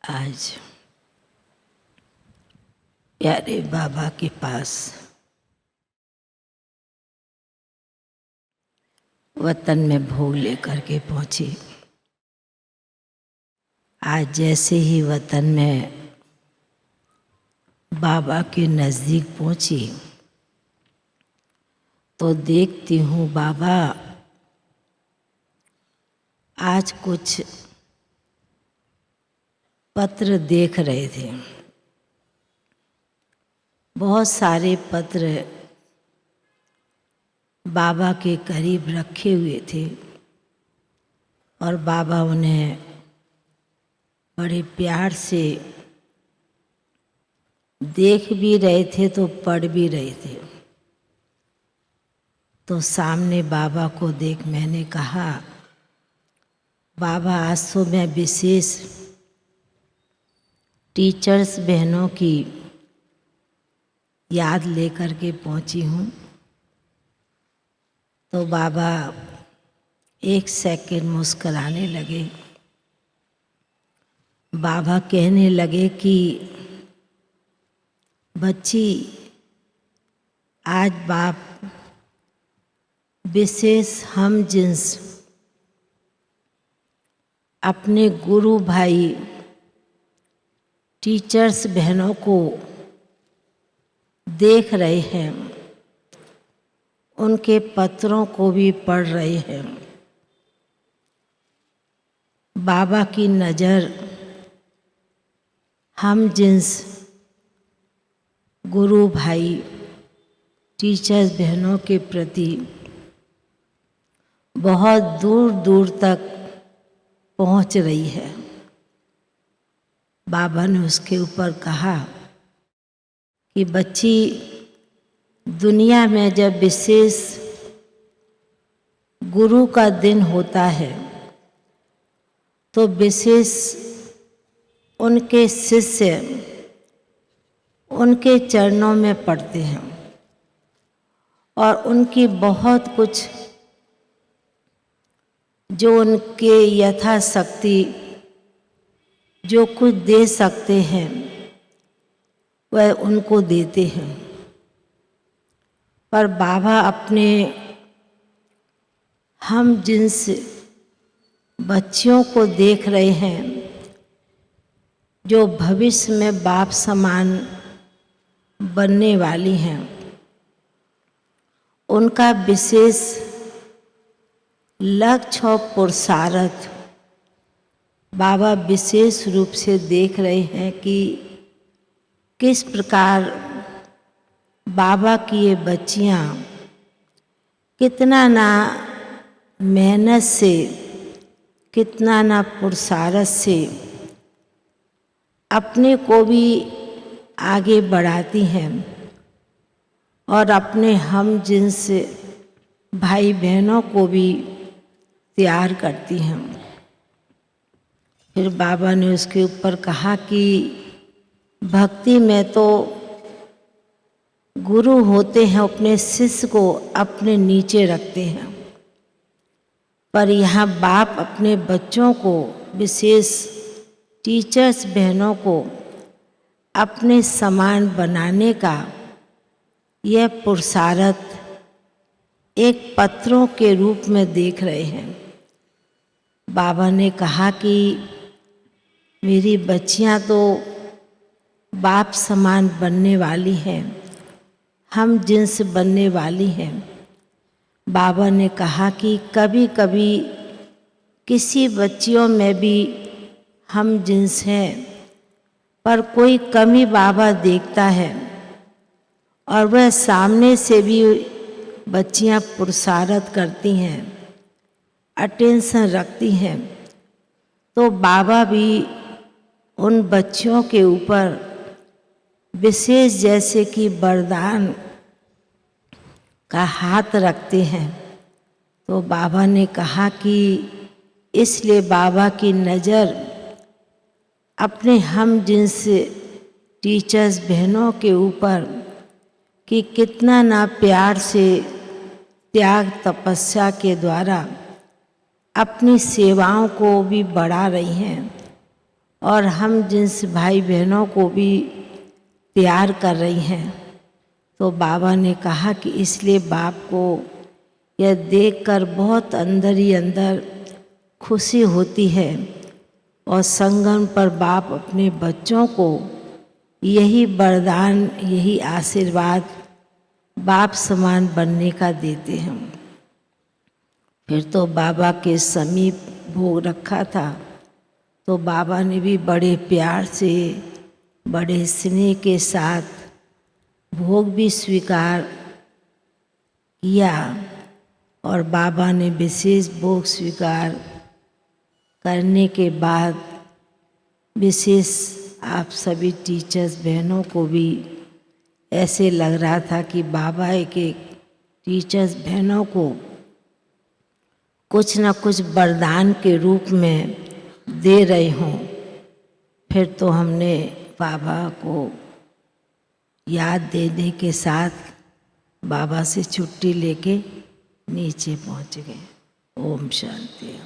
आज प्यारे बाबा के पास वतन में भोग लेकर के पहुंची। आज जैसे ही वतन में बाबा के नज़दीक पहुंची तो देखती हूँ बाबा आज कुछ पत्र देख रहे थे। बहुत सारे पत्र बाबा के करीब रखे हुए थे और बाबा उन्हें बड़े प्यार से देख भी रहे थे तो पढ़ भी रहे थे। तो सामने बाबा को देख मैंने कहा, बाबा आज तो मैं विशेष टीचर्स बहनों की याद लेकर के पहुंची हूँ। तो बाबा एक सेकंड मुस्कुराने लगे। बाबा कहने लगे कि बच्ची आज बाप विशेष हम जिन्स अपने गुरु भाई टीचर्स बहनों को देख रहे हैं, उनके पत्रों को भी पढ़ रहे हैं। बाबा की नज़र हम जिन्स गुरु भाई टीचर्स बहनों के प्रति बहुत दूर दूर तक पहुंच रही है। बाबा ने उसके ऊपर कहा कि बच्ची दुनिया में जब विशेष गुरु का दिन होता है तो विशेष उनके शिष्य उनके चरणों में पड़ते हैं और उनकी बहुत कुछ जो उनके यथाशक्ति जो कुछ दे सकते हैं वह उनको देते हैं। पर बाबा अपने हम जिन्स बच्चियों को देख रहे हैं जो भविष्य में बाप समान बनने वाली हैं। उनका विशेष लक्ष्य और पुरुषार्थ बाबा विशेष रूप से देख रहे हैं कि किस प्रकार बाबा की ये बच्चियाँ कितना ना मेहनत से कितना ना पुरुषार्थ से अपने को भी आगे बढ़ाती हैं और अपने हम जिन्स भाई बहनों को भी तैयार करती हैं। फिर बाबा ने उसके ऊपर कहा कि भक्ति में तो गुरु होते हैं अपने शिष्य को अपने नीचे रखते हैं, पर यहाँ बाप अपने बच्चों को विशेष टीचर्स बहनों को अपने समान बनाने का यह पुरुषार्थ एक पत्रों के रूप में देख रहे हैं। बाबा ने कहा कि मेरी बच्चियां तो बाप समान बनने वाली हैं, हम जिन्स बनने वाली हैं। बाबा ने कहा कि कभी कभी किसी बच्चियों में भी हम जिन्स हैं, पर कोई कमी बाबा देखता है और वह सामने से भी बच्चियां पुरुषार्थ करती हैं, अटेंशन रखती हैं, तो बाबा भी उन बच्चियों के ऊपर विशेष जैसे कि वरदान का हाथ रखते हैं। तो बाबा ने कहा कि इसलिए बाबा की नज़र अपने हम जिन्स टीचर्स बहनों के ऊपर कि कितना ना प्यार से त्याग तपस्या के द्वारा अपनी सेवाओं को भी बढ़ा रही हैं और हम जिस भाई बहनों को भी तैयार कर रही हैं, तो बाबा ने कहा कि इसलिए बाप को यह देखकर बहुत अंदर ही अंदर खुशी होती है और संगम पर बाप अपने बच्चों को यही वरदान, यही आशीर्वाद बाप समान बनने का देते हैं। फिर तो बाबा के समीप भोग रखा था, तो बाबा ने भी बड़े प्यार से, बड़े स्नेह के साथ भोग भी स्वीकार किया और बाबा ने विशेष भोग स्वीकार करने के बाद विशेष आप सभी टीचर्स बहनों को भी ऐसे लग रहा था कि बाबा एक एक टीचर्स बहनों को कुछ न कुछ वरदान के रूप में दे रहे हों। फिर तो हमने बाबा को याद देने के साथ बाबा से छुट्टी लेके नीचे पहुंच गए। ओम शांति।